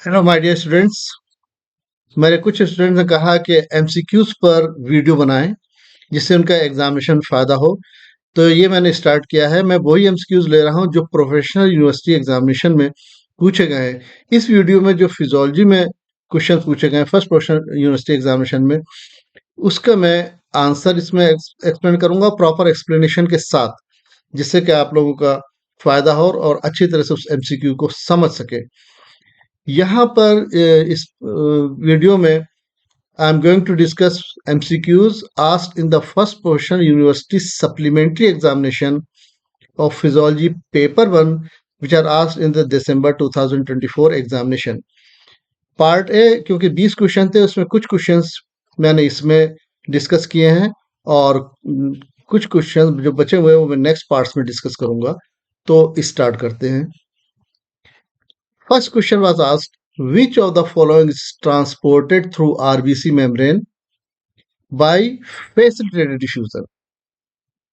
Hello my dear students. मेरे कुछ students ने कहा कि एमसीक्यूज पर वीडियो बनाएं जिससे उनका एग्जामिनेशन फ़ायदा हो। तो ये मैंने स्टार्ट किया है। मैं वही एमसीक्यूज ले रहा हूँ जो प्रोफेशनल यूनिवर्सिटी एग्जामिनेशन में पूछे गए हैं। इस वीडियो में जो फिजियोलॉजी में क्वेश्चन पूछे गए हैं फर्स्ट प्रोफेशनल यूनिवर्सिटी एग्जामिनेशन में, उसका मैं आंसर इसमें एक्सप्लेन करूंगा प्रॉपर एक्सप्लेनेशन के साथ, जिससे कि आप लोगों का फ़ायदा हो और अच्छी तरह से उस एमसीक्यू को समझ सके। यहाँ पर इस वीडियो में I am going to discuss MCQs asked in the first portion university supplementary examination of physiology paper 1 which are asked in the December 2024 examination. Part A क्योंकि 20 क्वेश्चन थे, उसमें कुछ क्वेश्चंस मैंने इसमें डिस्कस किए हैं और कुछ क्वेश्चन जो बचे हुए हैं वो मैं नेक्स्ट पार्ट्स में डिस्कस करूंगा। तो स्टार्ट करते हैं। First question was asked, which of the following is transported through RBC membrane by facilitated diffusion?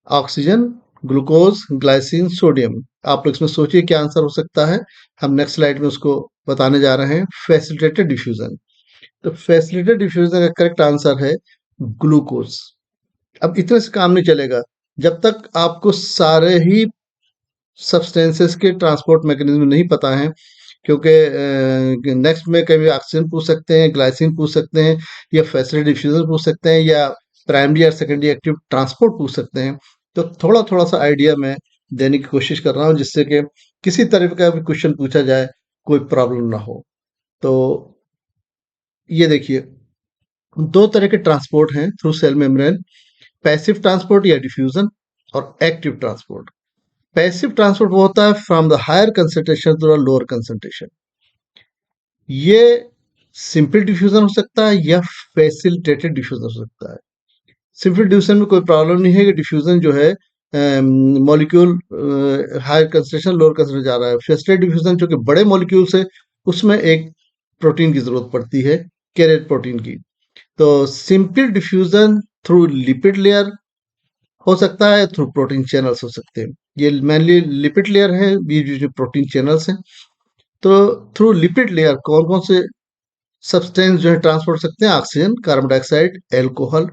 Oxygen, glucose, glycine, sodium. आप लोग इसमें सोचिए क्या आंसर हो सकता है। हम नेक्स्ट स्लाइड में उसको बताने जा रहे हैं। Facilitated diffusion. तो फैसिलिटेटेड डिफ्यूजन का करेक्ट आंसर है ग्लूकोज। अब इतने से काम नहीं चलेगा जब तक आपको सारे ही सब्सटेंसेस के ट्रांसपोर्ट मैकेनिज्म नहीं पता है, क्योंकि नेक्स्ट में कभी ऑक्सीजन पूछ सकते हैं, ग्लाइसिन पूछ सकते हैं, या फैसिलिटी डिफ्यूजन पूछ सकते हैं, या प्राइमरी और सेकेंडरी एक्टिव ट्रांसपोर्ट पूछ सकते हैं। तो थोड़ा थोड़ा सा आइडिया मैं देने की कोशिश कर रहा हूँ जिससे कि किसी तरह का भी क्वेश्चन पूछा जाए कोई प्रॉब्लम ना हो। तो ये देखिए, दो तरह के ट्रांसपोर्ट हैं through cell membrane, passive transport या डिफ्यूजन, और एक्टिव ट्रांसपोर्ट। पैसिव ट्रांसपोर्ट वो होता है from the higher concentration to the lower concentration. ये सिंपल डिफ्यूजन हो सकता है या फैसिलिटेटेड डिफ्यूजन हो सकता है। सिंपल डिफ्यूजन में कोई प्रॉब्लम नहीं है कि डिफ्यूजन जो है molecule higher concentration lower concentration जा रहा है। फैसिलिटेटेड डिफ्यूजन जो कि बड़े मॉलिक्यूल्स है उसमें एक प्रोटीन की जरूरत पड़ती है, कैरियर प्रोटीन की। तो simple diffusion through lipid layer हो सकता है, थ्रू प्रोटीन चैनल्स हो सकते हैं। ये मेनली लिपिड लेयर है, ये जो प्रोटीन चैनल्स हैं। तो थ्रू लिपिड लेयर कौन कौन से सब्सटेंस जो है ट्रांसपोर्ट सकते हैं? Oxygen, carbon dioxide, alcohol,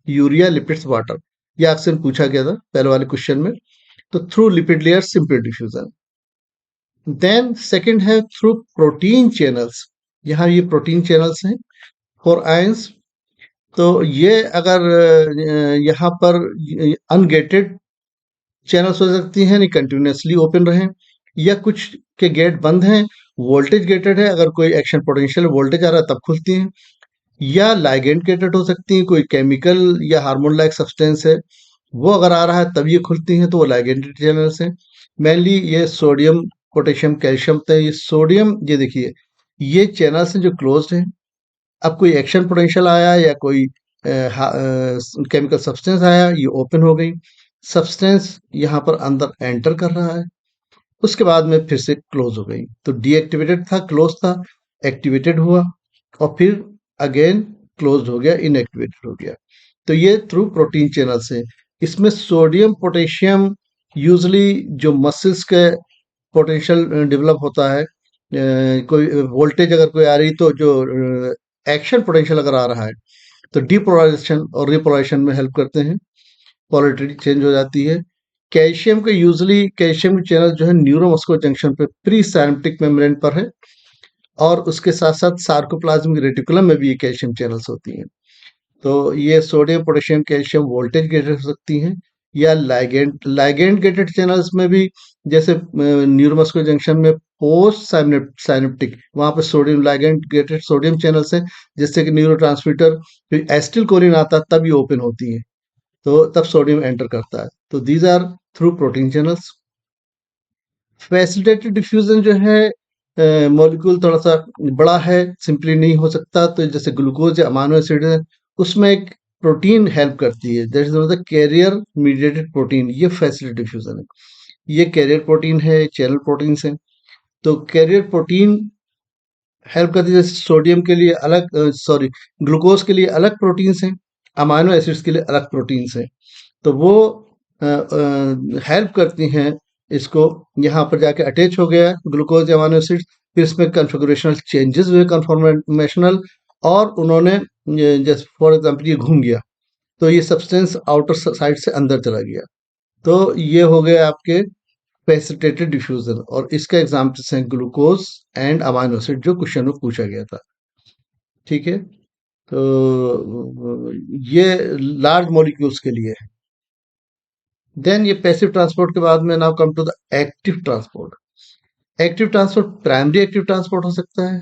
urea, lipids, water. ये ऑक्सीजन पूछा गया था पहले वाले क्वेश्चन में। तो through lipid layer simple diffusion. Then second है थ्रू प्रोटीन चैनल्स। यहाँ ये प्रोटीन चैनल्स हैं फॉर आयंस। तो ये अगर यहाँ पर अनगेटेड चैनल्स हो सकती हैं, नहीं कंटिन्यूसली ओपन रहे, या कुछ के गेट बंद हैं, वोल्टेज गेटेड है, अगर कोई एक्शन पोटेंशियल वोल्टेज आ रहा है तब खुलती हैं, या लाइगेंड गेटेड हो सकती हैं, कोई केमिकल या हार्मोन लाइक सब्सटेंस है वो अगर आ रहा है तब ये खुलती हैं, तो वो लाइगेंडेड चैनल्स हैं। मेनली ये सोडियम, पोटेशियम, कैल्शियम थे। ये सोडियम, ये देखिए ये चैनल्स हैं जो क्लोज्ड हैं। अब कोई एक्शन पोटेंशियल आया या कोई केमिकल सब्सटेंस आया, ये ओपन हो गई। सब्सटेंस यहाँ पर अंदर एंटर कर रहा है, उसके बाद में फिर से क्लोज हो गई। तो डीएक्टिवेटेड था, क्लोज था, एक्टिवेटेड हुआ, और फिर अगेन क्लोज हो गया, इनएक्टिवेटेड हो गया। तो ये थ्रू प्रोटीन चैनल से। इसमें सोडियम पोटेशियम यूजली जो मसल्स के पोटेंशियल डेवलप होता है, कोई वोल्टेज अगर कोई आ रही तो जो एक्शन पोटेंशियल अगर आ रहा है तो डीपोलराइजेशन और रिपोलराइजेशन में हेल्प करते हैं, पोलैरिटी चेंज हो जाती है। कैल्शियम के यूजली कैल्शियम के चैनल जो है न्यूरोमस्कुलर जंक्शन पे प्री साइनेप्टिक मेम्ब्रेन पर है, और उसके साथ साथ सार्कोप्लाज्मिक रेटिकुलम में भी ये कैल्शियम चैनल्स होती हैं। तो ये sodium potassium calcium voltage gated हो सकती हैं, या लाइगेंड लाइगेंड गेटेड चैनल्स में भी, जैसे न्यूरोमस्कुलर जंक्शन में पोस्ट साइनेप्टिक, वहां पे sodium ligand gated sodium channels हैं, जिससे कि न्यूरो एसिटिल कोलिन आता है तब ये ओपन होती है, तो तब सोडियम एंटर करता है। तो these are through protein channels. Facilitated diffusion जो है मॉलिक्यूल थोड़ा सा बड़ा है, सिंपली नहीं हो सकता। तो जैसे ग्लूकोज या अमाइनो एसिड है, उसमें एक प्रोटीन हेल्प करती है, दैट इज मतलब कैरियर मीडिएटेड प्रोटीन। ये फैसिलिटेटेड डिफ्यूजन है। ये कैरियर प्रोटीन है, चैनल प्रोटीन है। तो कैरियर प्रोटीन हेल्प करती है। जैसे सोडियम के लिए अलग, सॉरी, ग्लूकोज के लिए अलग प्रोटीन्स हैं, अमाइनो एसिड्स के लिए अलग प्रोटीन्स हैं। तो वो हेल्प करती हैं इसको। यहाँ पर जाके अटैच हो गया ग्लूकोज या अमाइनो एसिड, फिर इसमें कन्फिगरेशनल चेंजेस हुए कन्फॉर्मेशनल, और उन्होंने जैसे फॉर एग्जांपल ये घूम गया तो ये सब्सटेंस आउटर साइड से अंदर चला गया। तो ये हो गए आपके प्रेसिपिटेटेड डिफ्यूजन, और इसका एग्जाम्पल्स हैं ग्लूकोज एंड अमाइनो एसिड जो क्वेश्चन में पूछा गया था। ठीक है, तो ये लार्ज मॉलिक्यूल्स के लिए है। देन ये पैसिव ट्रांसपोर्ट के बाद में now come to the active transport. Active transport primary active transport हो सकता है।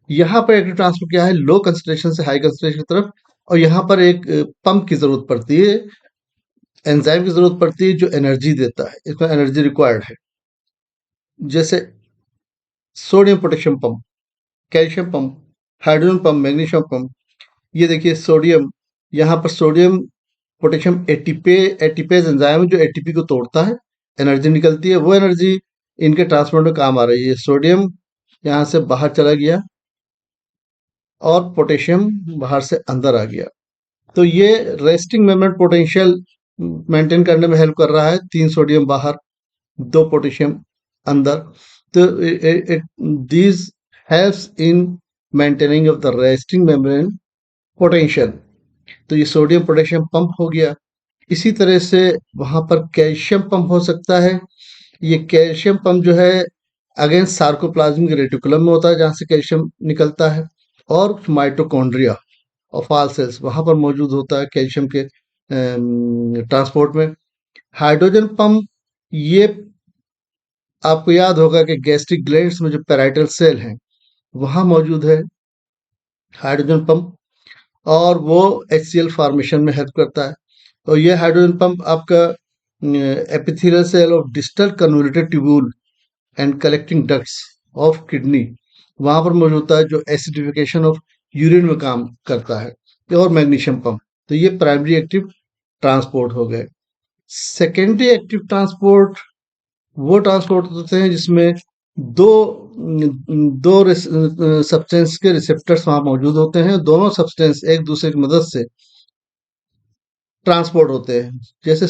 यहाँ पर एक्टिव ट्रांसपोर्ट क्या है, लो कंसंट्रेशन से हाई कंसंट्रेशन की तरफ, और यहाँ पर एक पंप की जरूरत पड़ती है, एंजाइम की जरूरत पड़ती है जो एनर्जी देता है, इसमें एनर्जी रिक्वायर्ड है। जैसे sodium potassium pump, calcium pump, hydrogen pump, magnesium pump. ये देखिए सोडियम, यहाँ पर सोडियम पोटेशियम एटीपेज एंजाइम जो एटीपी को तोड़ता है, एनर्जी निकलती है, वो एनर्जी इनके ट्रांसपोर्ट में काम आ रही है। सोडियम यहाँ से बाहर चला गया और पोटेशियम बाहर से अंदर आ गया, तो ये रेस्टिंग मेम्ब्रेन पोटेंशियल मेंटेन करने में हेल्प कर रहा है। 3 सोडियम बाहर, 2 पोटेशियम अंदर, तो these helps in maintaining of the resting membrane potential. तो ये सोडियम पोटेशियम पंप हो गया। इसी तरह से वहां पर कैल्शियम पंप हो सकता है। ये कैल्शियम पंप जो है अगेंस्ट सार्कोप्लाज्मिक रेटिकुलम में होता है जहां से कैल्शियम निकलता है, और माइटोकॉन्ड्रिया और फाल सेल्स वहां पर मौजूद होता है कैल्शियम के ट्रांसपोर्ट में। हाइड्रोजन पंप, ये आपको याद होगा कि गैस्ट्रिक ग्लैंड्स में जो पैराइटल सेल हैं वहां मौजूद है हाइड्रोजन पंप, और वो HCl फॉर्मेशन में हेल्प करता है। और ये हाइड्रोजन पंप आपका epithelial cell of distal convoluted tubule and collecting ducts of kidney वहां पर मौजूद होता है, जो एसिडिफिकेशन ऑफ यूरिन में काम करता है। और मैग्नीशियम पंप, तो ये प्राइमरी एक्टिव ट्रांसपोर्ट हो गए। सेकेंडरी एक्टिव ट्रांसपोर्ट वो ट्रांसपोर्ट होते हैं जिसमें दो दो सब्सटेंस के रिसेप्टर्स वहां मौजूद होते हैं, दोनों सब्सटेंस एक दूसरे की मदद से ट्रांसपोर्ट होते हैं। जैसे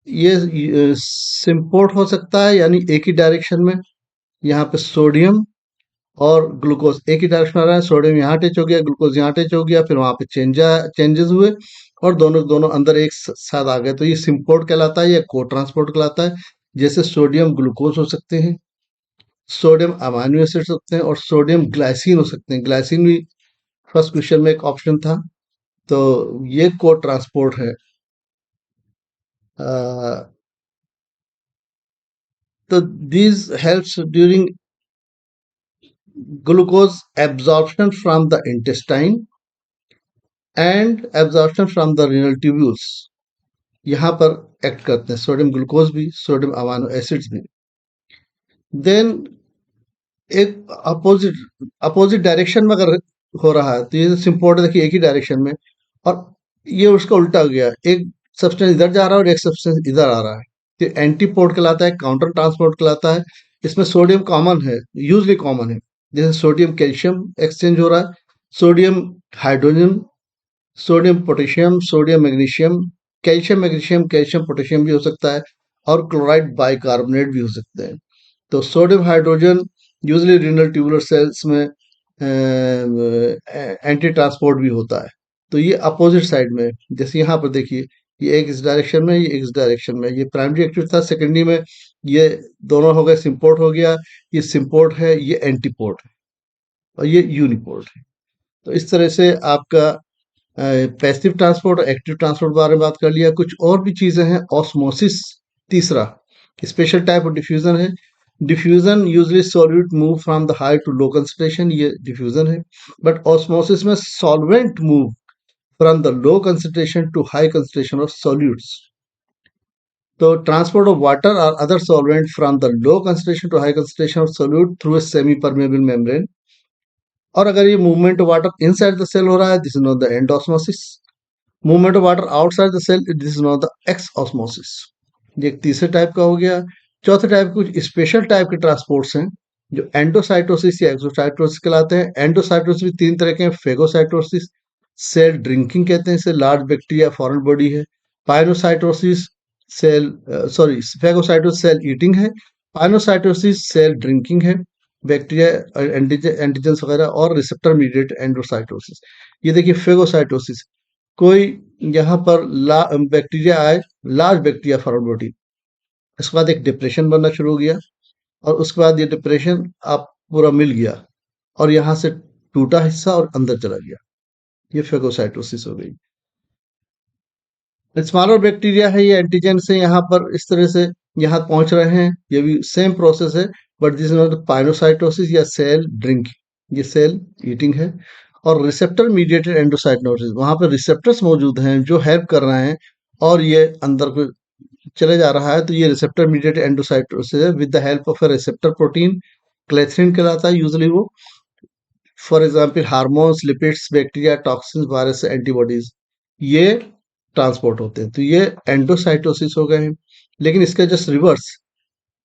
ये सिम्पोर्ट हो सकता है, यानी एक ही डायरेक्शन में, यहाँ पे सोडियम और ग्लूकोज एक ही डायरेक्शन आ रहा है, सोडियम यहाँ टच हो गया, ग्लूकोज यहाँ टच हो गया, फिर वहां पे चेंजेस हुए और दोनों दोनों अंदर एक साथ आ गए, तो ये सिम्पोर्ट कहलाता है या को ट्रांसपोर्ट कहलाता है। जैसे सोडियम ग्लूकोज हो सकते हैं, सोडियम अमाइनो एसिड हो सकते हैं, और सोडियम ग्लाइसिन हो सकते हैं। ग्लाइसिन भी फर्स्ट क्वेश्चन में एक ऑप्शन था, तो ये को ट्रांसपोर्ट है। तो this helps during glucose absorption from the intestine and absorption from the renal tubules, यहाँ पर एक्ट करते हैं सोडियम ग्लूकोज भी, सोडियम अमाइनो एसिड्स भी। देन एक अपोजिट डायरेक्शन में अगर हो रहा है तो ये सिम्पोर्ट देखिए एक ही डायरेक्शन में, और ये उसका उल्टा हो गया, एक सब्सटेंस इधर जा रहा है और एक सब्सटेंस इधर आ रहा है, तो एंटीपोर्ट कहलाता है, काउंटर ट्रांसपोर्ट कहलाता है। इसमें सोडियम कॉमन है, यूजली कॉमन है, जैसे सोडियम कैल्शियम एक्सचेंज हो रहा है, sodium hydrogen, sodium potassium, sodium magnesium, calcium potassium भी हो सकता है, और क्लोराइड बाइकार्बोनेट भी हो सकते हैं। तो sodium hydrogen usually renal tubular cells में एंटी ट्रांसपोर्ट भी होता है। तो ये अपोजिट साइड में, जैसे यहाँ पर देखिए, ये एक इस डायरेक्शन में, ये एक इस डायरेक्शन में, ये प्राइमरी एक्टिव था। सेकेंडरी में ये दोनों हो गए, सिम्पोर्ट हो गया, ये सिम्पोर्ट है, ये एंटीपोर्ट है, और ये यूनिपोर्ट है। तो इस तरह से आपका पैसिव ट्रांसपोर्ट और एक्टिव ट्रांसपोर्ट बारे में बात कर लिया। कुछ और भी चीजें हैं, ऑस्मोसिस तीसरा स्पेशल टाइप ऑफ डिफ्यूजन है। Diffusion usually solute move from the high to low concentration, ये डिफ्यूजन है। बट ऑस्मोसिस में solvent move from the low concentration to high concentration of solutes. तो ट्रांसपोर्ट ऑफ वाटर और other solvent from the low concentration to high concentration of solute through a semi permeable membrane. और अगर ये movement of water inside the cell हो रहा है, this is not the endosmosis. Movement of water outside the cell, this is not the exosmosis. ये एक तीसरे type का हो गया। चौथे टाइप कुछ स्पेशल टाइप के ट्रांसपोर्ट्स हैं जो एंडोसाइटोसिस या एक्सोसाइटोसिस कहलाते हैं। एंडोसाइटोसिस भी 3 तरह के हैं, फेगोसाइटोसिस, सेल ड्रिंकिंग कहते हैं, इसे लार्ज बैक्टीरिया फॉरेन बॉडी है। पाइनोसाइटोसिस फेगोसाइटोसिस सेल ईटिंग है, पाइनोसाइटोसिस सेल ड्रिंकिंग है। बैक्टीरिया, एंटीजेंस वगैरह और रिसेप्टर मीडिएट एंडोसाइटोसिस। ये देखिए फेगोसाइटोसिस, कोई यहाँ पर बैक्टीरिया आए, लार्ज बैक्टीरिया फॉरवर्ड बॉडी, इसके बाद एक डिप्रेशन बनना शुरू हो गया और उसके बाद ये डिप्रेशन आप पूरा मिल गया और यहाँ से टूटा हिस्सा और अंदर चला गया, ये फेगोसाइटोसिस हो गई। स्मॉलर बैक्टीरिया है, ये एंटीजन से यहाँ पर इस तरह से यहाँ पहुंच रहे हैं, ये भी सेम प्रोसेस है, but this is not pinocytosis या सेल ड्रिंक, ये सेल ईटिंग है। और रिसेप्टर मीडिएटेड एंडोसाइटोसिस, वहां पर रिसेप्टर्स मौजूद हैं जो हेल्प कर रहे हैं और ये अंदर को चले जा रहा है, तो ये रिसेप्टर मीडिएटेड एंडोसाइटोसिस है with the help of a receptor protein, clathrin कहलाता है यूजुअली वो। For example hormones, lipids, bacteria, toxin, virus, antibodies, ये ट्रांसपोर्ट होते हैं, तो ये एंडोसाइटोसिस हो गए हैं। लेकिन इसका जस्ट रिवर्स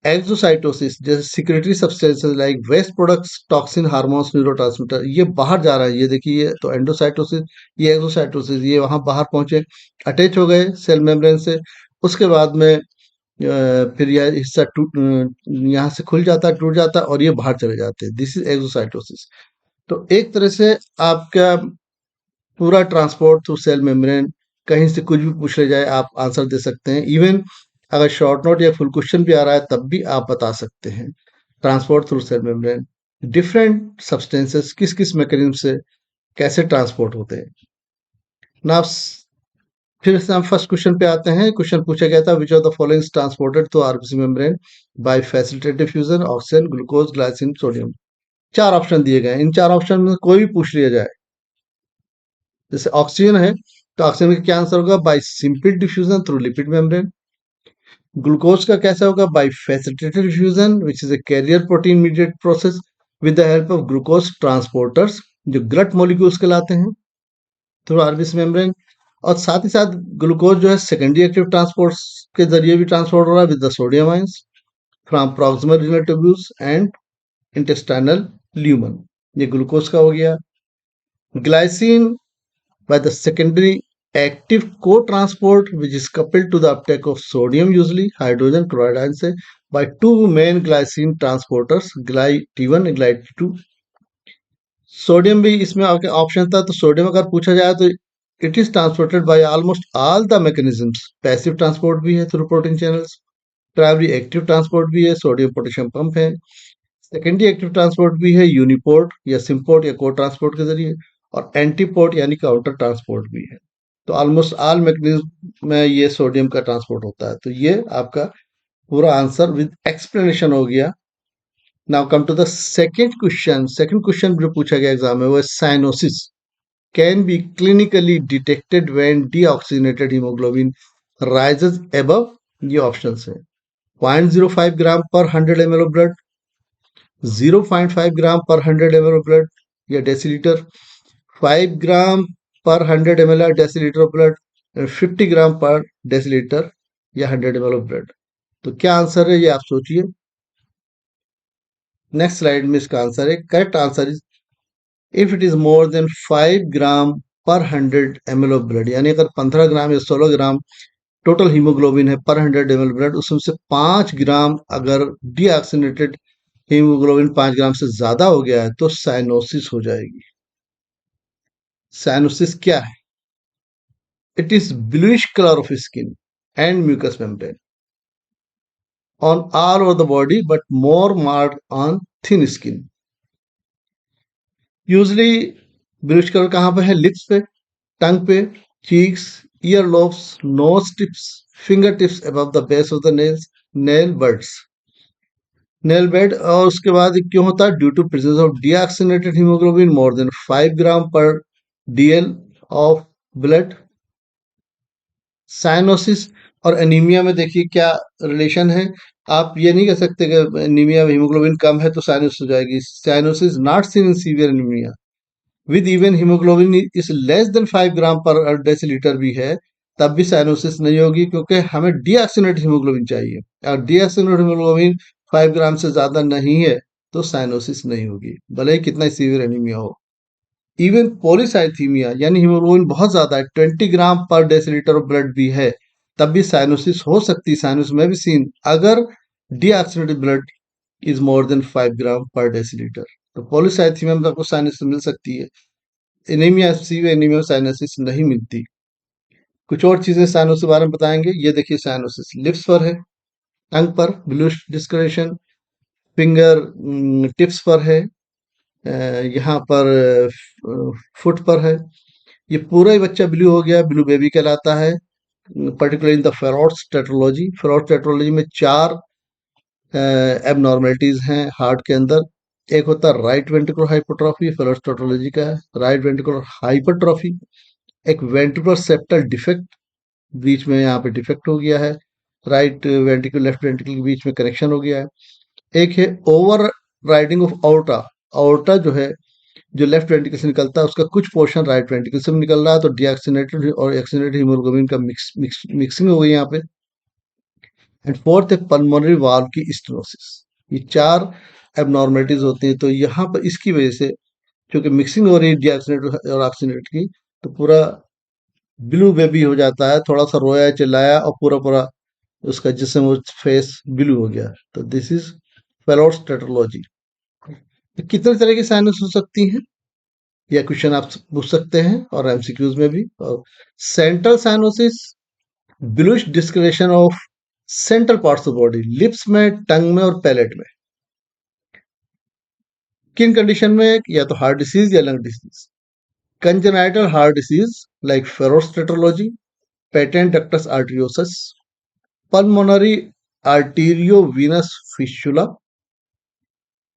एक्सोसाइटोसिस, जैसे secretory substances like waste products, toxin, hormones, neurotransmitter, ये बाहर जा रहा है, ये देखिए, ये तो एंडोसाइटोसिस, ये एक्सोसाइटोसिस, ये वहां बाहर पहुंचे, अटैच हो गए सेल मेम्ब्रेन से, उसके बाद में फिर यह हिस्सा यहाँ से खुल जाता है, टूट जाता है और ये बाहर चले जाते हैं, दिस इज एक्सोसाइटोसिस। तो एक तरह से आपका पूरा ट्रांसपोर्ट थ्रू सेल मेम्ब्रेन, कहीं से कुछ भी पूछ ले जाए आप आंसर दे सकते हैं, इवन अगर शॉर्ट नोट या फुल क्वेश्चन भी आ रहा है तब भी आप बता सकते हैं। Transport through cell membrane, different substances किस किस मैकेनिज्म से कैसे ट्रांसपोर्ट होते हैं ना। फिर से हम फर्स्ट क्वेश्चन पे आते हैं। क्वेश्चन पूछा गया था, which of the following transported through RBC membrane by facilitative fusion, oxygen, glucose, glycine, sodium. चार ऑप्शन दिए गए हैं, इन चार ऑप्शन में कोई भी पूछ लिया जाए। जैसे ऑक्सीजन है तो ऑक्सीजन का क्या आंसर होगा, by simple diffusion through lipid membrane. Glucose का कैसा होगा, by facilitated diffusion which is a carrier protein mediated process with the help of glucose transporters, जो ग्लट मॉलिक्यूल्स कहलाते हैं, थ्रू आरबीसी मेम्ब्रेन। और साथ ही साथ ग्लूकोज जो है सेकेंडरी एक्टिव ट्रांसपोर्ट के जरिए भी ट्रांसपोर्ट हो रहा है with the sodium ions from proximal renal tubules and intestinal lumen, ये ग्लूकोज का हो गया। Glycine by the secondary active co-transport which is coupled to the uptake of sodium, usually hydrogen chloride ion से, by two main glycine transporters GlyT1 and GlyT2। Sodium भी इसमें option था, तो sodium अगर पूछा जाए तो it is transported by almost all the mechanisms. Passive transport भी है through protein channels, primary active transport भी है, सोडियम पोटेशियम पंप है, सेकेंडरी एक्टिव ट्रांसपोर्ट भी है, यूनिपोर्ट या सिम्पोर्ट या को ट्रांसपोर्ट के जरिए, और एंटीपोर्ट यानी काउंटर ट्रांसपोर्ट भी है। तो ऑलमोस्ट ऑल मैकेनिज्म में ये सोडियम का ट्रांसपोर्ट होता है। तो ये आपका पूरा आंसर विद एक्सप्लेनेशन हो गया। Now come to the second question. Second question जो पूछा गया एग्जाम में वो है cyanosis can be clinically detected when deoxygenated haemoglobin rises above, ये ऑप्शन है 0.05 ग्राम पर 100 ml ऑफ ब्लड, 0.5 ग्राम पर 100 ml ऑफ ब्लड या डेसीलीटर, 5 ग्राम पर 100 ml डेसीलीटर ऑफ ब्लड, 50 ग्राम पर डेसीलीटर या 100 ml ऑफ ब्लड। तो क्या आंसर है ये आप सोचिए। नेक्स्ट स्लाइड में इसका आंसर है, correct answer is if it is more than 5 gram पर 100 ml ऑफ ब्लड, यानी अगर 15 ग्राम या 16 ग्राम टोटल हीमोग्लोबिन है पर 100 ml ब्लड, उसमें से 5 ग्राम अगर डीऑक्सीजनेटेड हीमोग्लोबिन 5 ग्राम से ज्यादा हो गया है तो साइनोसिस हो जाएगी। साइनोसिस क्या है? It is bluish colour of skin and mucous membrane on all over the body but more marked on thin skin. Usually bluish colour कहाँ पे है, लिप्स पे, टंग पे, cheeks, ear lobes, nose tips, finger tips above the base of the nails, nail beds, nail bed. और उसके बाद क्यों होता है, due to presence of deoxygenated haemoglobin more than 5 gram per dL of blood. Cyanosis और anaemia में देखिए क्या रिलेशन है। आप ये नहीं कह सकते कि एनीमिया में हीमोग्लोबिन कम है तो साइनोसिस हो जाएगी। Cyanosis not seen in severe anaemia with even haemoglobin is less than 5 gram पर डेसीलीटर भी है, तब भी साइनोसिस नहीं होगी, क्योंकि हमें डीऑक्सीजनेटेड हीमोग्लोबिन चाहिए और डीऑक्सीजनेटेड हीमोग्लोबिन 5 ग्राम से ज्यादा नहीं है तो साइनोसिस नहीं होगी, भले ही कितना सीवियर एनीमिया हो। इवन पॉलीसाइथीमिया यानी हीमोग्लोबिन बहुत ज्यादा है, 20 ग्राम पर डेसीलीटर ऑफ ब्लड भी है, तब भी साइनोसिस हो सकती है। साइनोसिस में भी सीन अगर deoxygenated blood is more than 5 gram पर डेसीलीटर। तो पॉलीसाइथीमिया में आपको साइनस मिल सकती है, एनीमिया सीवियर एनीमिया साइनसिस नहीं मिलती। कुछ और चीजें साइनोसिस के बारे में बताएंगे। ये देखिए साइनोसिस लिप्स पर है, टंग पर ब्लूइश डिस्कलेशन, फिंगर टिप्स पर है, यहाँ पर फुट पर है। ये पूरा ही बच्चा ब्लू हो गया, ब्लू बेबी कहलाता है। Particular in the Fallot's tetralogy, Fallot's tetralogy में 4 एबनॉर्मेलिटीज हैं हार्ट के अंदर। एक होता है राइट वेंट्रिकुलर हाइपरट्रॉफी, फेरोट्स टेट्रोलॉजी का है। राइट वेंट्रिकुलर हाइपरट्रॉफी, एक वेंट्रिकुलर सेप्टल डिफेक्ट, बीच में यहाँ पे डिफेक्ट हो गया है, राइट वेंट्रिकल लेफ्ट वेंट्रिकल के बीच में कनेक्शन हो गया है। एक है over riding of outta, outta जो है जो लेफ्ट वेंट्रिकल से निकलता है उसका कुछ पोर्शन राइट वेंट्रिकल से भी निकल रहा है, तो डीऑक्सीनेटेड और ऑक्सीनेटेड हीमोग्लोबिन का मिक्सिंग हो गई यहाँ पे। एंड फोर्थ है पल्मोनरी वाल्व की स्टेनोसिस। ये 4 एबनॉर्मेलिटीज होती है, तो यहाँ पर इसकी वजह से क्योंकि मिक्सिंग हो रही है डीऑक्सीनेटेड और ऑक्सीनेटेड की, तो पूरा ब्लू बेबी हो जाता है, थोड़ा सा रोया चिल्लाया और पूरा पूरा उसका जिस्म वो फेस ब्लू हो गया। तो दिस इज फेलोट्स टेट्रोलॉजी। कितने तरह की साइनस हो सकती हैं, यह क्वेश्चन आप पूछ सकते हैं और एमसीक्यूज में भी। और central cyanosis, bluish discolouration of central parts of body, lips में, टंग में और पैलेट में। किन कंडीशन में, या तो हार्ट डिसीज या lung disease. Congenital heart disease like Fallot's tetralogy, patent ductus arteriosus, pulmonary arteriovenous fistula,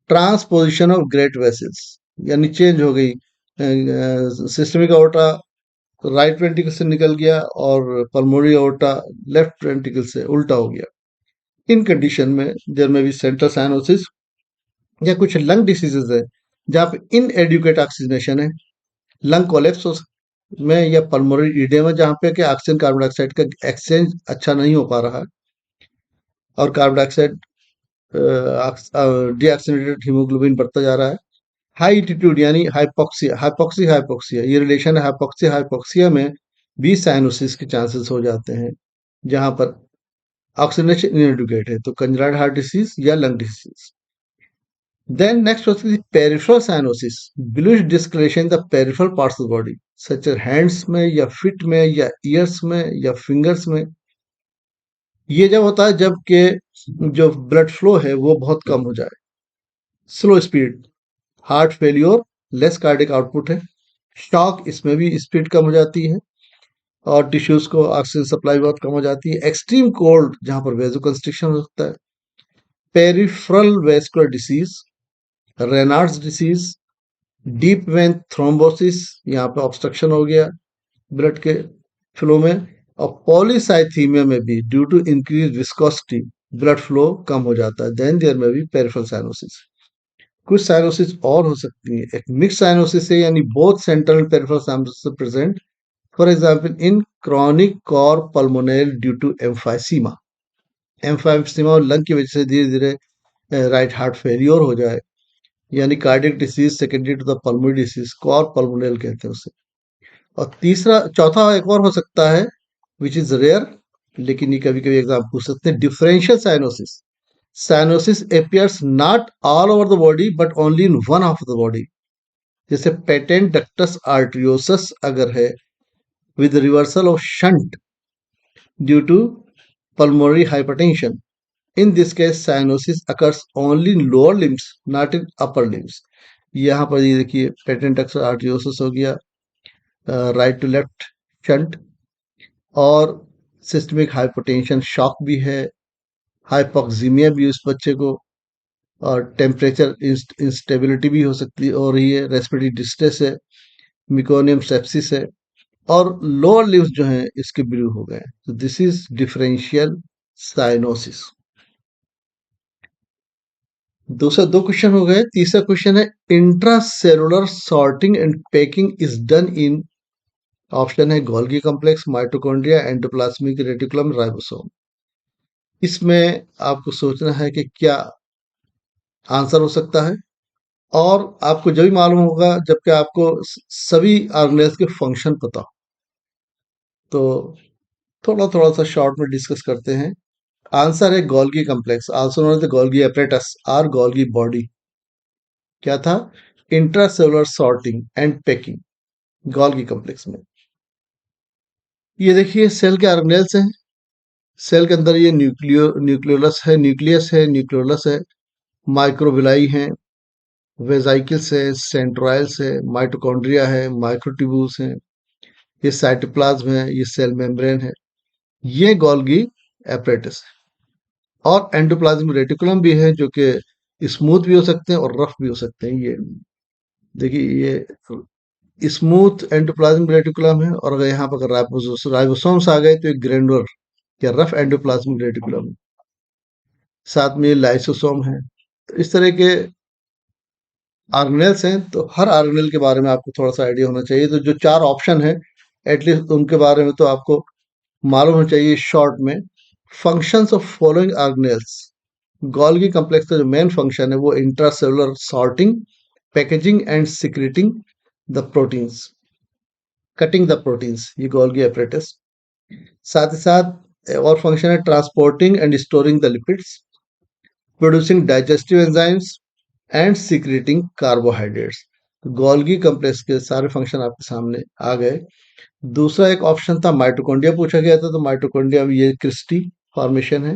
transposition of great vessels, यानी चेंज हो गई सिस्टमिक aorta राइट वेंट्रिकल से निकल गया और पल्मोनरी aorta लेफ्ट वेंट्रिकल से उल्टा हो गया। इन कंडीशन में देयर में भी सेंट्रल साइनोसिस। या कुछ लंग डिसीजेज है जहाँ पे इनएडुकेट ऑक्सीजनेशन है, लंग कोलेप्स में, या पल्मोनरी इडेमा जहाँ पे कि ऑक्सीजन कार्बन डाइऑक्साइड का एक्सचेंज अच्छा नहीं हो पा रहा है और कार्बन डाइऑक्साइड डीऑक्सीनेटेड हीमोग्लोबिन बढ़ता जा रहा है। हाई एल्टीट्यूड यानी हाइपोक्सिया, हाइपोक्सिया ये रिलेशन है, हाइपोक्सिया में भी साइनोसिस के चांसेस हो जाते हैं जहां पर ऑक्सीजनेशन इनएडुकेट है, तो कंजराइड हार्ट डिसीज या लंग डिसीज। देन नेक्स्ट होती है peripheral cyanosis, bluish discolouration the peripheral parts of body, such hands में या फिट में या ईयर्स में या फिंगर्स में। ये जब होता है जब के जो ब्लड फ्लो है वो बहुत कम हो जाए, slow speed, heart failure, less cardiac output है, शॉक, इसमें भी स्पीड कम हो जाती है और टिश्यूज को ऑक्सीजन सप्लाई बहुत कम हो जाती है, एक्सट्रीम कोल्ड जहां पर वेजो कंस्ट्रिक्शन हो सकता है, peripheral vascular disease, Reynolds disease, deep vein thrombosis, यहाँ पे ऑब्स्ट्रक्शन हो गया ब्लड के फ्लो में, और पॉलीसाइथीमिया में भी due to increase viscosity blood flow कम हो जाता है, देन देयर में भी पेरिफेरल साइनोसिस। कुछ साइनोसिस और हो सकती है, एक मिक्स साइनोसिस है यानी both central and peripheral cyanosis present, for example in chronic cor pulmonale due to emphysema, emphysema और लंग की वजह से धीरे धीरे राइट हार्ट फेलियर हो जाए, यानी cardiac disease secondary to the pulmonary disease, cor pulmonale कहते हैं उसे। और तीसरा चौथा एक और हो सकता है विच इज रेयर, लेकिन ये कभी कभी एग्जाम पूछ सकते हैं, differential cyanosis, cyanosis appears not all over the body but only in one half of the body, जैसे पेटेंट डक्टस आर्टरियोसस अगर है with reversal of shunt due to pulmonary hypertension. In this case, cyanosis occurs only in lower limbs, not in upper limbs. यहाँ पर ये देखिए patent ductus arteriosus हो गया, right to left shunt, और systemic hypotension shock भी है, hypoxaemia भी उस बच्चे को, और टेम्परेचर इंस्टेबिलिटी भी हो रही है, रेस्पिरेटरी डिस्ट्रेस है, मिकोनियम सेप्सिस है, और लोअर लिव्स जो हैं इसके ब्लू हो गए। तो दिस इज डिफरेंशियल साइनोसिस। दूसरा 2 क्वेश्चन हो गए। तीसरा क्वेश्चन है intracellular sorting and packing is done in, option है Golgi complex, mitochondria, endoplasmic reticulum, ribosome. इसमें आपको सोचना है कि क्या आंसर हो सकता है, और आपको जब भी मालूम होगा जबकि आपको सभी ऑर्गेनाइज के फंक्शन पता हो। तो थोड़ा थोड़ा सा शॉर्ट में डिस्कस करते हैं। आंसर है Golgi complex, also known as the Golgi apparatus और गोल्गी बॉडी। क्या था? Intracellular sorting and packing Golgi complex में। ये देखिए सेल के ऑर्गेनेल्स हैं। सेल के अंदर ये न्यूक्लियस है, न्यूक्लियोलस है, माइक्रोविलाई हैं, वेजाइकल्स है, सेंट्रोइल्स है, माइटोकॉन्ड्रिया है, माइक्रोट्यूब्यूल्स हैं, ये साइटोप्लाज्म है, ये सेल मेम्ब्रेन है, ये गोल्गी एपरेटस है। और एंडोप्लाज्मिक रेटिकुलम भी है जो कि स्मूथ भी हो सकते हैं और रफ भी हो सकते हैं। ये देखिए ये स्मूथ एंडोप्लाज्मिक रेटिकुलम है, और अगर यहाँ पर अगर राइबोसोम्स आ गए तो एक ग्रेनुलर या रफ एंडोप्लाज्मिक रेटिकुलम है। साथ में लाइसोसोम है। तो इस तरह के ऑर्गेनेल्स हैं, तो हर ऑर्गेनेल के बारे में आपको थोड़ा सा आइडिया होना चाहिए। तो जो चार ऑप्शन है एटलीस्ट उनके बारे में तो आपको मालूम होना चाहिए शॉर्ट में। Functions of following organelles, Golgi complex का जो मेन फंक्शन है वो intracellular sorting, packaging and secreting the proteins, cutting the proteins, ये गोल्गी एपरेटस। साथ ही साथ और फंक्शन है transporting and storing the lipids, producing digestive enzymes and secreting carbohydrates. Golgi complex के सारे फंक्शन आपके सामने आ गए। दूसरा एक ऑप्शन था माइटोकॉन्ड्रिया पूछा गया था, तो माइटोकॉन्ड्रिया में ये क्रिस्टी फॉर्मेशन है।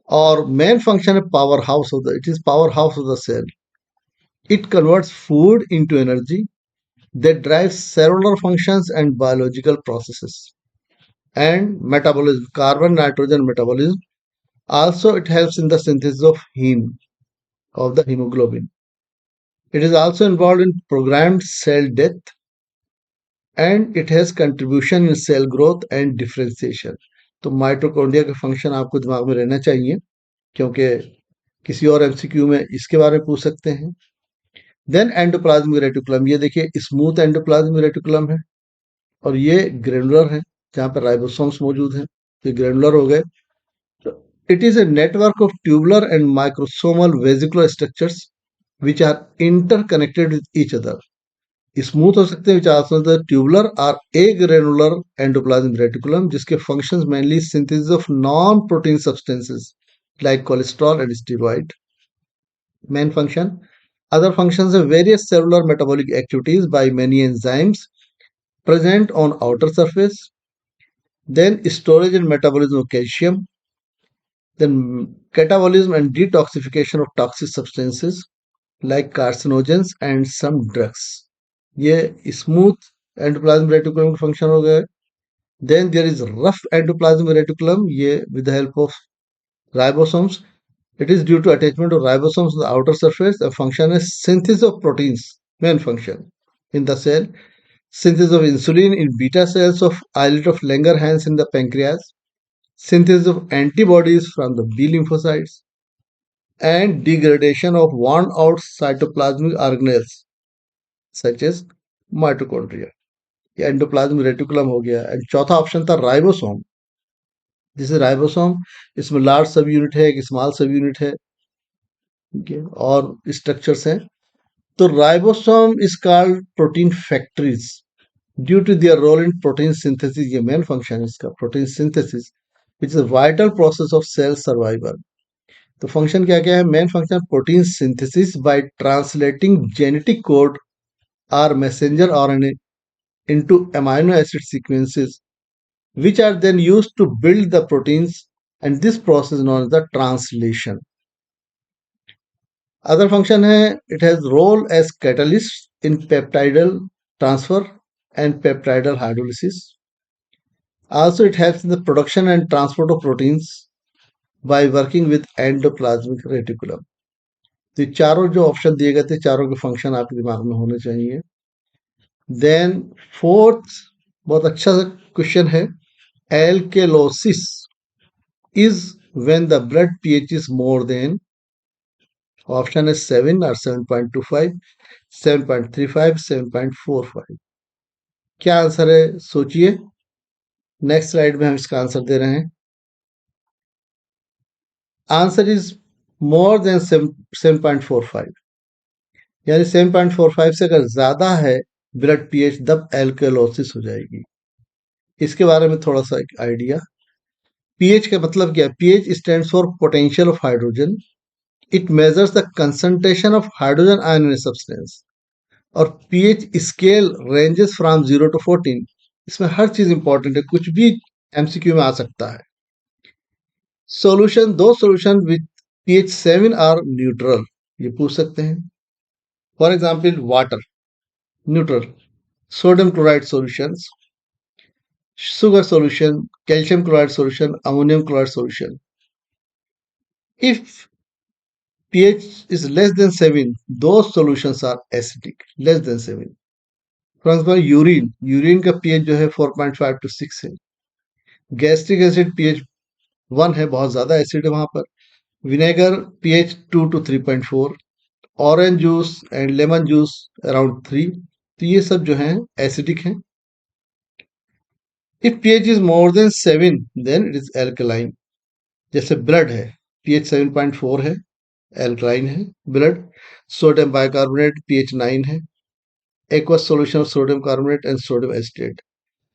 और मेन फंक्शन है powerhouse of the, it is powerhouse of the cell. It converts food into energy that drives cellular functions and biological processes and metabolism, carbon nitrogen metabolism. Also it helps in the synthesis of heme, of the hemoglobin. It is also involved in programmed cell death, and it has contribution in cell growth and differentiation. तो mitochondria के function आपको दिमाग में रहना चाहिए, क्योंकि किसी और एमसीक्यू में इसके बारे में पूछ सकते हैं। देन एंडोप्लाज्मिक रेटिकुलम, ये देखिए स्मूथ एंडोप्लाज्मिक रेटिकुलम है, और ये ग्रेनुलर है जहाँ पर राइबोसोम्स मौजूद हैं। ये ग्रेनुलर हो गए। It is a network of tubular and microsomal vesicular structures which are interconnected with each other. Smooth हो सकते हैं विच आर ट्यूबुलर और ए ग्रेनुलर एंडोप्लाज्मिक रेटिकुलम, जिसके functions mainly synthesis of non protein substances like cholesterol and steroid, main function. Other functions are various cellular metabolic activities by many enzymes present on outer surface, then storage and metabolism of calcium, then catabolism and detoxification of toxic substances like carcinogens and some drugs. ये smooth endoplasmic reticulum function हो गया. Then there is rough endoplasmic reticulum, ये with the help of ribosomes. It is due to attachment of ribosomes to the outer surface. The function is synthesis of proteins, main function in the cell. Synthesis of insulin in beta cells of islet of Langerhans in the pancreas. Synthesis of antibodies from the B lymphocytes, and degradation of worn out cytoplasmic organelles such as mitochondria. ये endoplasmic reticulum हो गया। And चौथा option था ribosome. जैसे ribosome, इसमें large सब unit है, एक स्मॉल सब यूनिट है, ठीक है, और स्ट्रक्चर्स हैं। तो ribosome is called protein factories due to their role in protein synthesis. ये मेन फंक्शन है इसका, protein synthesis, which is vital process of cell survival. तो फंक्शन क्या क्या है? Main function protein synthesis by translating genetic code और messenger RNA into amino acid sequences which are then used to build the proteins, and this process is known as the translation. Other function है, it has role as catalyst in peptidal transfer and peptidal hydrolysis. Also it helps in the production and transport of proteins by working with endoplasmic reticulum. तो ये चारों जो option दिए गए थे, चारों के फंक्शन आपके दिमाग में होने चाहिए। देन फोर्थ बहुत अच्छा क्वेश्चन है, alkalosis is when the blood pH is more than, option is 7 or 7.25, 7.35, 7.45। क्या आंसर है सोचिए। नेक्स्ट स्लाइड में हम इसका आंसर दे रहे हैं। आंसर इज मोर देन 7.45, यानी 7.45 से अगर ज्यादा है ब्लड पीएच तब एल्केलोसिस हो जाएगी। इसके बारे में थोड़ा सा एक आइडिया। पीएच का मतलब क्या है? PH stands for potential of hydrogen. It measures the concentration of hydrogen ion in a substance. और pH scale ranges from 0 to 14। इसमें हर चीज इंपॉर्टेंट है, कुछ भी एमसीक्यू में आ सकता है। सॉल्यूशन, दो solution with pH 7 are neutral, ये पूछ सकते हैं। For example water neutral, sodium chloride solutions, sugar solution, calcium chloride solution, ammonium chloride solution. If pH is less than 7, those solutions are acidic, less than 7. For example, urine का pH जो है 4.5 to 6 है। Gastric acid pH 1 है, बहुत ज्यादा acid है वहां पर। Vinegar pH 2 to 3.4। Orange juice and lemon juice around 3। तो ये सब जो है एसिडिक हैं। If pH is more than 7 then it is alkaline. जैसे ब्लड है, pH 7.4 है, एल्कलाइन है ब्लड। सोडियम बाइकार्बोनेट pH 9 है। Aqueous solution of sodium carbonate and sodium acetate.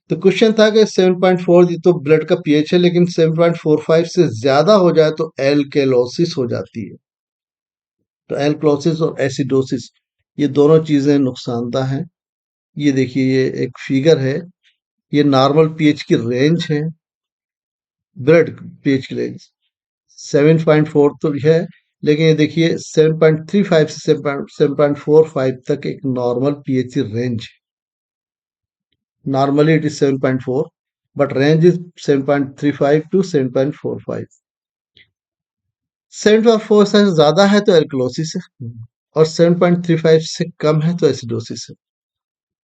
तो क्वेश्चन था कि 7.4 तो ब्लड का pH है, लेकिन 7.45 से ज्यादा हो जाए तो एल्केलोसिस हो जाती है। तो एल्कलोसिस और एसिडोसिस, ये दोनों चीजें नुकसानदा हैं। ये देखिए, ये एक फिगर है, ये नॉर्मल pH की रेंज है, ब्लड pH की रेंज 7.4 तो है, लेकिन ये देखिए 7.35 से 7.45 तक एक normal pH range. Normally it is 7.4, but range is 7.35 to 7.45। 7.4 से ज्यादा है तो एल्कलोसिस है, और 7.35 से कम है तो एसिडोसिस है।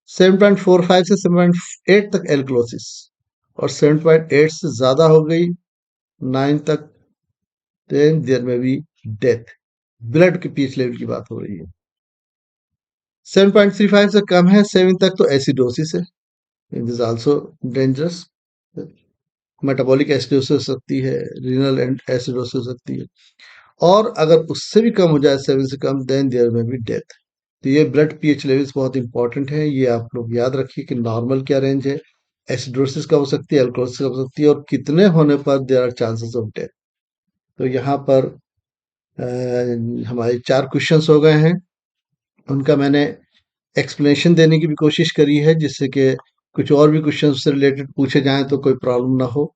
7.45 से 7.8 तक एल्कलोसिस, और 7.8 से ज्यादा हो गई 9 तक, देन देयर में बी डेथ। ब्लड के पीएच लेवल की बात हो रही है। 7.35 से कम है 7 तक तो एसिडोसिस है, it is also dangerous. Metabolic acidosis हो सकती है, रीनल एंड एसिडोसिस हो सकती है। और अगर उससे भी कम हो जाए 7 से कम, देन देयर में बी डेथ। तो ये ब्लड पीएच लेवल्स बहुत इंपॉर्टेंट है, ये आप लोग याद रखिए कि नॉर्मल क्या रेंज है, एसिडोसिस का हो सकती है, अल्कोसिस का हो सकती है, और कितने होने पर there are chances of death. तो यहाँ पर हमारे 4 क्वेश्चंस हो गए हैं, उनका मैंने एक्सप्लेनेशन देने की भी कोशिश करी है, जिससे कि कुछ और भी क्वेश्चन से रिलेटेड पूछे जाएं तो कोई प्रॉब्लम ना हो।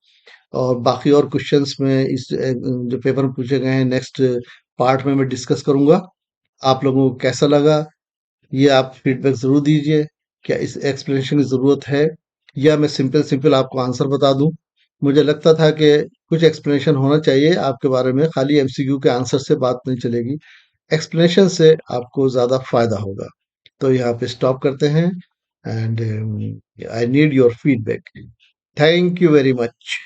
और बाकी और क्वेश्चंस में इस जो पेपर में पूछे गए हैं नेक्स्ट पार्ट में मैं डिस्कस करूंगा। आप लोगों को कैसा लगा, ये आप फीडबैक जरूर दीजिए। क्या इस एक्सप्लेनेशन की जरूरत है, या मैं सिंपल सिंपल आपको आंसर बता दूं? मुझे लगता था कि कुछ एक्सप्लेनेशन होना चाहिए आपके बारे में, खाली एमसीक्यू के आंसर से बात नहीं चलेगी, एक्सप्लेनेशन से आपको ज़्यादा फायदा होगा। तो यहाँ पे स्टॉप करते हैं, and I need your feedback. Thank you very much.